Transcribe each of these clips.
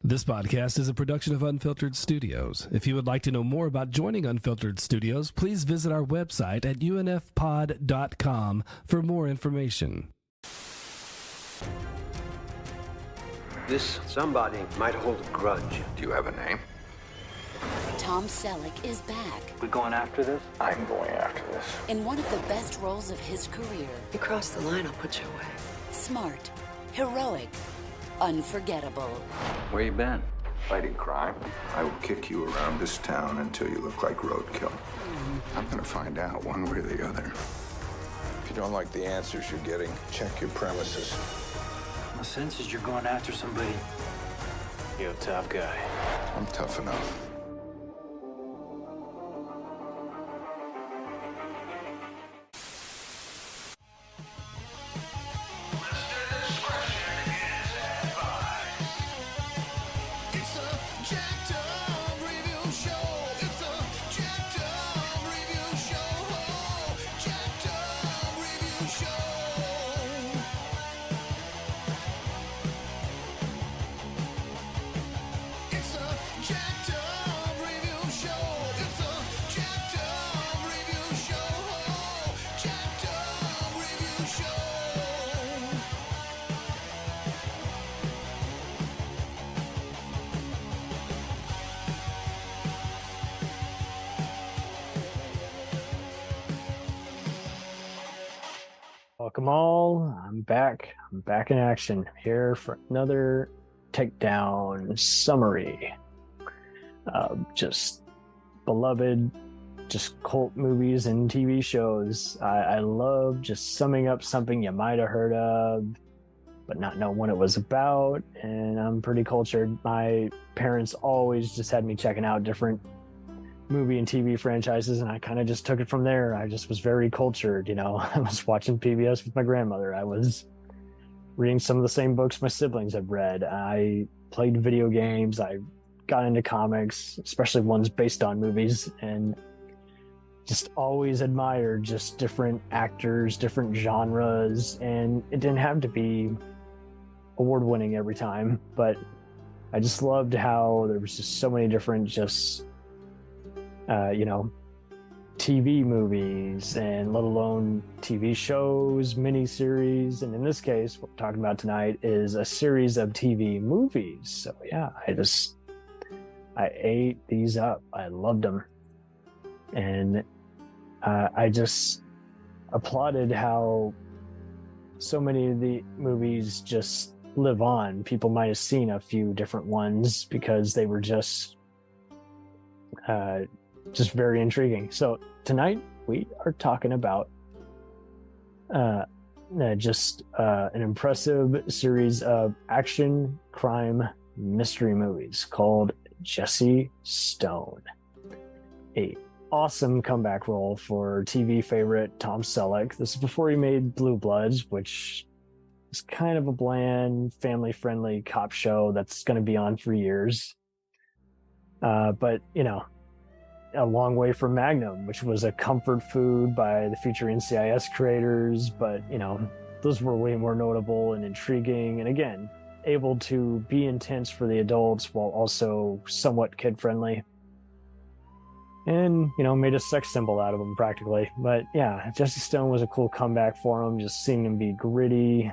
This podcast is a production of Unfiltered Studios. If you would like to know more about joining Unfiltered Studios, please visit our website at unfpod.com for more information. This somebody might hold a grudge. Do you have a name? Tom Selleck is back. We going after this? I'm going after this. In one of the best roles of his career. You cross the line, I'll put you away. Smart, heroic, unforgettable. Where you been? Fighting crime. I will kick you around this town until you look like roadkill. I'm gonna find out one way or the other. If you don't like the answers you're getting, check your premises. My sense is you're going after somebody. You're a tough guy. I'm tough enough. Welcome all. I'm back in action here for another takedown summary of just beloved, just cult movies and TV shows. I love just summing up something you might have heard of, but not know what it was about. And I'm pretty cultured. My parents always just had me checking out different movie and TV franchises, and I kind of just took it from there. I just was very cultured, I was watching PBS with my grandmother. I was reading some of the same books my siblings had read. I played video games. I got into comics, especially ones based on movies, and just always admired just different actors, different genres, and it didn't have to be award-winning every time, but I just loved how there was just so many different TV movies, and let alone TV shows, miniseries. And in this case, what we're talking about tonight is a series of TV movies. So yeah, I ate these up. I loved them. And I just applauded how so many of the movies just live on. People might have seen a few different ones because they were just very intriguing. So tonight we are talking about an impressive series of action, crime, mystery movies called Jesse Stone. A awesome comeback role for TV favorite Tom Selleck. This is before he made Blue Bloods, which is kind of a bland, family-friendly cop show that's going to be on for years. But a long way from Magnum, which was a comfort food by the future NCIS creators, but those were way more notable and intriguing, and again, able to be intense for the adults while also somewhat kid-friendly, and made a sex symbol out of them practically. But yeah, Jesse Stone was a cool comeback for him, just seeing him be gritty.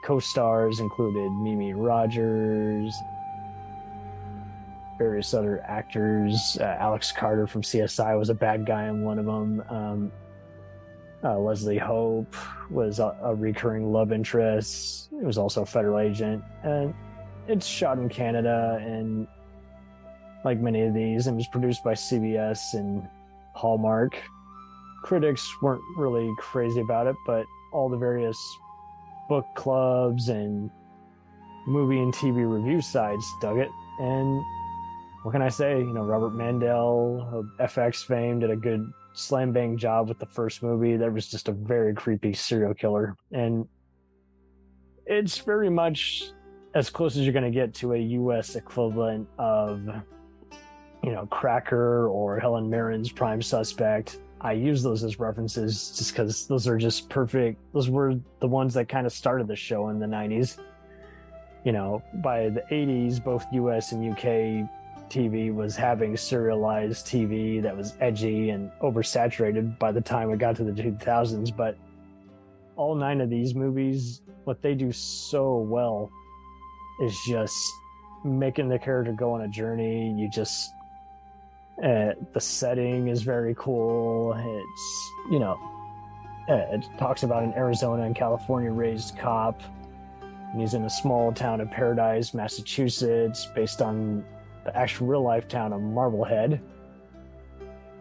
Co-stars included Mimi Rogers, various other actors. Alex Carter from CSI was a bad guy in one of them. Leslie Hope was a recurring love interest. It was also a federal agent, and it's shot in Canada, and like many of these, it was produced by CBS and Hallmark. Critics weren't really crazy about it, but all the various book clubs and movie and TV review sites dug it. And what can I say? Robert Mandel of FX fame did a good slam bang job with the first movie. That was just a very creepy serial killer. And it's very much as close as you're going to get to a US equivalent of, Cracker or Helen Mirren's Prime Suspect. I use those as references just because those are just perfect. Those were the ones that kind of started the show in the 90s. by the 80s, both US and UK TV was having serialized TV that was edgy and oversaturated by the time it got to the 2000s. But all 9 of these movies, what they do so well is just making the character go on a journey. The setting is very cool. It talks about an Arizona and California raised cop, and he's in a small town of Paradise, Massachusetts, based on the actual real life town of Marblehead.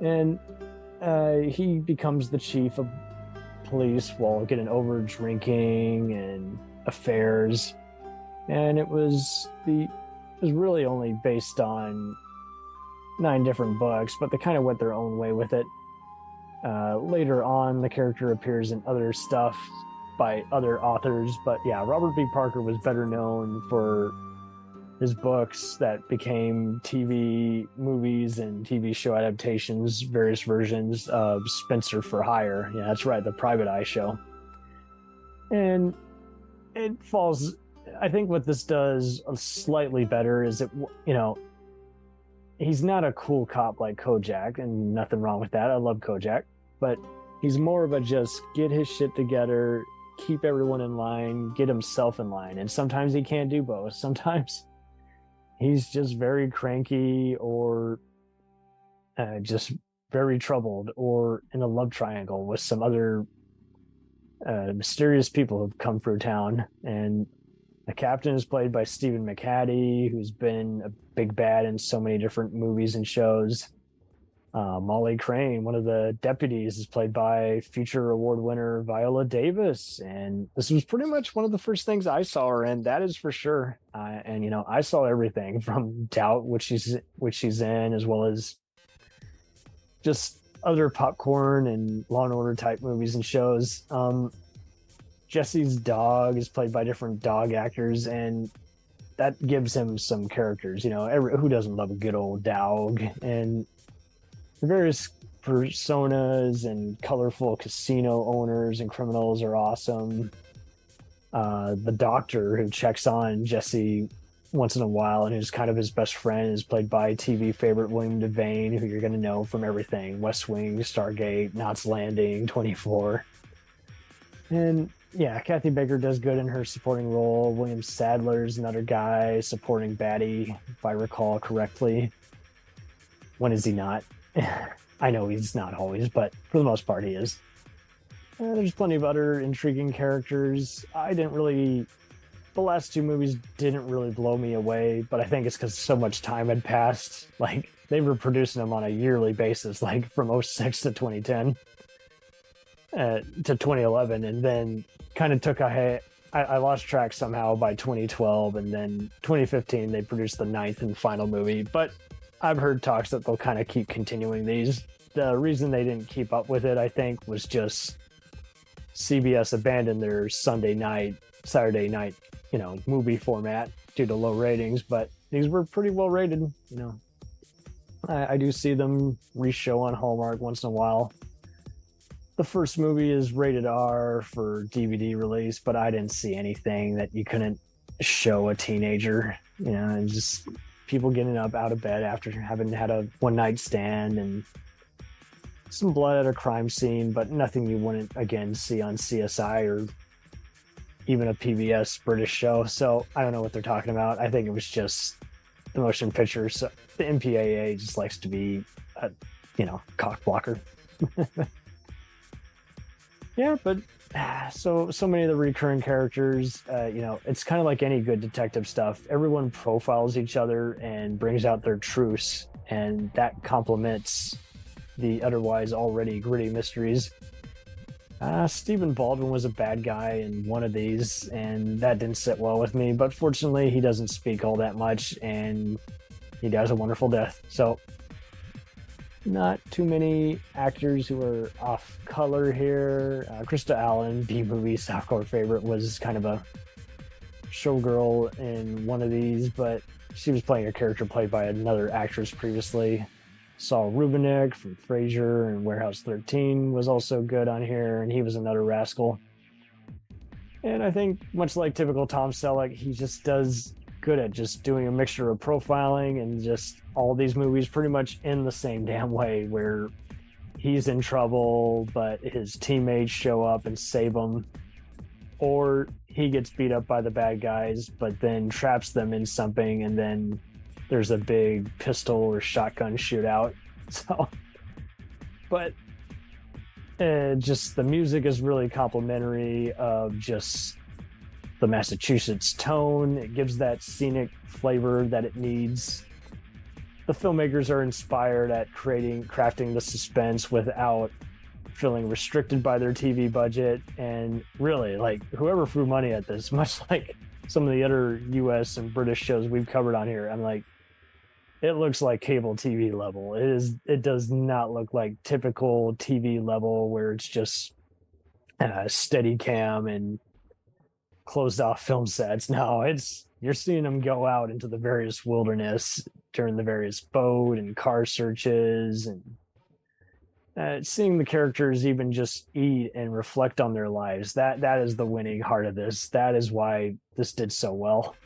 And he becomes the chief of police while getting over drinking and affairs. And it was really only based on 9 different books, but they kind of went their own way with it. Later on, the character appears in other stuff by other authors, but yeah, Robert B. Parker was better known for his books that became TV, movies, and TV show adaptations, various versions of Spencer for Hire. Yeah, that's right, the Private Eye show. And it falls, I think what this does slightly better is he's not a cool cop like Kojak, and nothing wrong with that. I love Kojak, but he's more of a just get his shit together, keep everyone in line, get himself in line. And sometimes he can't do both. Sometimes he's just very cranky or just very troubled or in a love triangle with some other mysterious people who've come through town. And the captain is played by Stephen McHattie, who's been a big bad in so many different movies and shows. Molly Crane, one of the deputies, is played by future award winner Viola Davis. And this was pretty much one of the first things I saw her in, that is for sure. And I saw everything from Doubt, which she's in, as well as just other popcorn and Law and Order type movies and shows. Jesse's dog is played by different dog actors, and that gives him some characters. Who doesn't love a good old dog? And various personas and colorful casino owners and criminals are awesome. The doctor who checks on Jesse once in a while and who's kind of his best friend is played by TV favorite William Devane, who you're going to know from everything: West Wing, Stargate, Knots Landing, 24. And yeah, Kathy Baker does good in her supporting role. William Sadler's another guy supporting baddie, if I recall correctly. When is he not? I know he's not always, but for the most part he is. There's plenty of other intriguing characters. The last 2 movies didn't really blow me away, but I think it's because so much time had passed. Like, they were producing them on a yearly basis, like from 2006 to 2010 to 2011, and then kind of took I lost track somehow by 2012, and then 2015 they produced the 9th and final movie. But I've heard talks that they'll kind of keep continuing these. The reason they didn't keep up with it, I think, was just CBS abandoned their Saturday night, movie format due to low ratings. But these were pretty well rated. I do see them re-show on Hallmark once in a while. The first movie is rated R for DVD release, but I didn't see anything that you couldn't show a teenager. And just people getting up out of bed after having had a one-night stand, and some blood at a crime scene, but nothing you wouldn't again see on CSI or even a PBS British show. So I don't know what they're talking about. I think it was just the motion picture. So the MPAA just likes to be a cock blocker. Yeah, but so many of the recurring characters, it's kind of like any good detective stuff. Everyone profiles each other and brings out their truths, and that complements the otherwise already gritty mysteries. Stephen Baldwin was a bad guy in one of these, and that didn't sit well with me, but fortunately he doesn't speak all that much, and he dies a wonderful death. So not too many actors who are off color here. Krista Allen, B-movie softcore favorite, was kind of a showgirl in one of these, but she was playing a character played by another actress previously. Saul Rubinek from Frasier and Warehouse 13 was also good on here, and he was another rascal. And I think, much like typical Tom Selleck, he just does good at just doing a mixture of profiling and just all these movies pretty much in the same damn way, where he's in trouble, but his teammates show up and save him. Or he gets beat up by the bad guys, but then traps them in something, and then there's a big pistol or shotgun shootout. So, but just the music is really complimentary of just the Massachusetts tone. It gives that scenic flavor that it needs. The filmmakers are inspired at crafting the suspense without feeling restricted by their TV budget. And really, like, whoever threw money at this, much like some of the other US and British shows we've covered on here, I'm like, it looks like cable TV level. It does not look like typical TV level where it's just steady cam and closed off film sets. No, you're seeing them go out into the various wilderness during the various boat and car searches, and seeing the characters even just eat and reflect on their lives. That is the winning heart of this. That is why this did so well.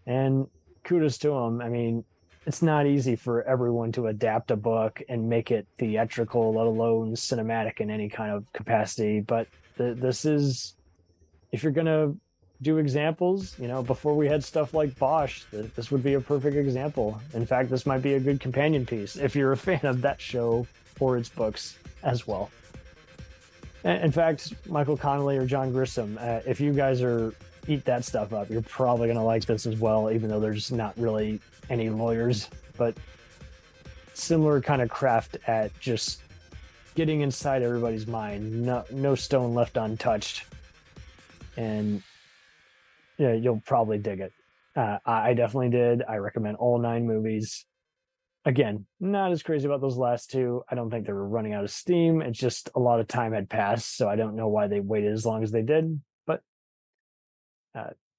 And kudos to them. I mean, it's not easy for everyone to adapt a book and make it theatrical, let alone cinematic in any kind of capacity. But this is, if you're going to do examples, before we had stuff like Bosch, this would be a perfect example. In fact, this might be a good companion piece if you're a fan of that show or its books as well. In fact, Michael Connelly or John Grisham, if you guys eat that stuff up, you're probably going to like this as well, even though there's not really any lawyers. But similar kind of craft at just getting inside everybody's mind. No stone left untouched. And yeah, you'll probably dig it. I definitely did. I recommend all 9 movies. Again, not as crazy about those last 2. I don't think they were running out of steam. It's just a lot of time had passed, so I don't know why they waited as long as they did. But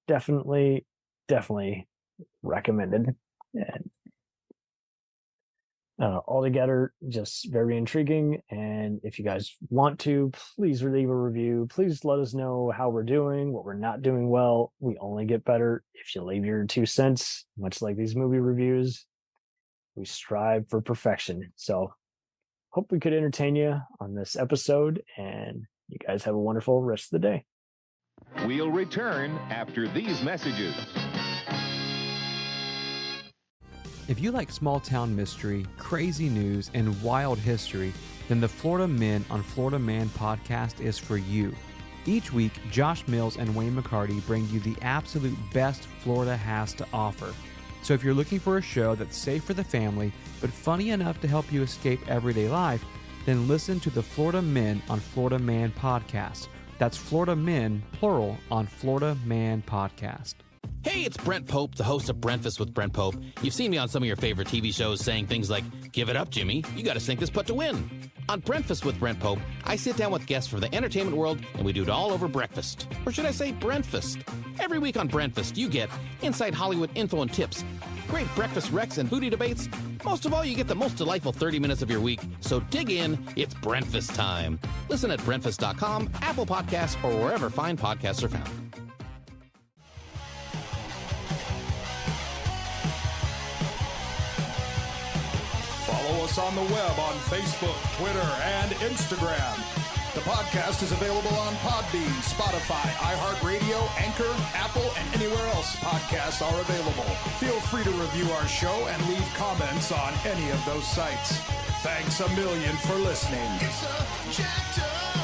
definitely recommended. And altogether, just very intriguing. And if you guys want to, please leave a review. Please let us know how we're doing, what we're not doing well. We only get better if you leave your 2 cents, much like these movie reviews. We strive for perfection. So hope we could entertain you on this episode, and you guys have a wonderful rest of the day. We'll return after these messages. If you like small-town mystery, crazy news, and wild history, then the Florida Men on Florida Man podcast is for you. Each week, Josh Mills and Wayne McCarty bring you the absolute best Florida has to offer. So if you're looking for a show that's safe for the family, but funny enough to help you escape everyday life, then listen to the Florida Men on Florida Man podcast. That's Florida Men, plural, on Florida Man podcast. Hey, it's Brent Pope, the host of Breakfast with Brent Pope. You've seen me on some of your favorite TV shows saying things like, "Give it up, Jimmy. You got to sink this putt to win." On Breakfast with Brent Pope, I sit down with guests from the entertainment world, and we do it all over breakfast. Or should I say Brentfast? Every week on Brentfast, you get inside Hollywood info and tips, great breakfast wrecks and foodie debates. Most of all, you get the most delightful 30 minutes of your week. So dig in. It's Brentfast time. Listen at Brentfast.com, Apple Podcasts, or wherever fine podcasts are found. Follow us on the web on Facebook, Twitter, and Instagram. The podcast is available on Podbean, Spotify, iHeartRadio, Anchor, Apple, and anywhere else podcasts are available. Feel free to review our show and leave comments on any of those sites. Thanks a million for listening. It's a chapter.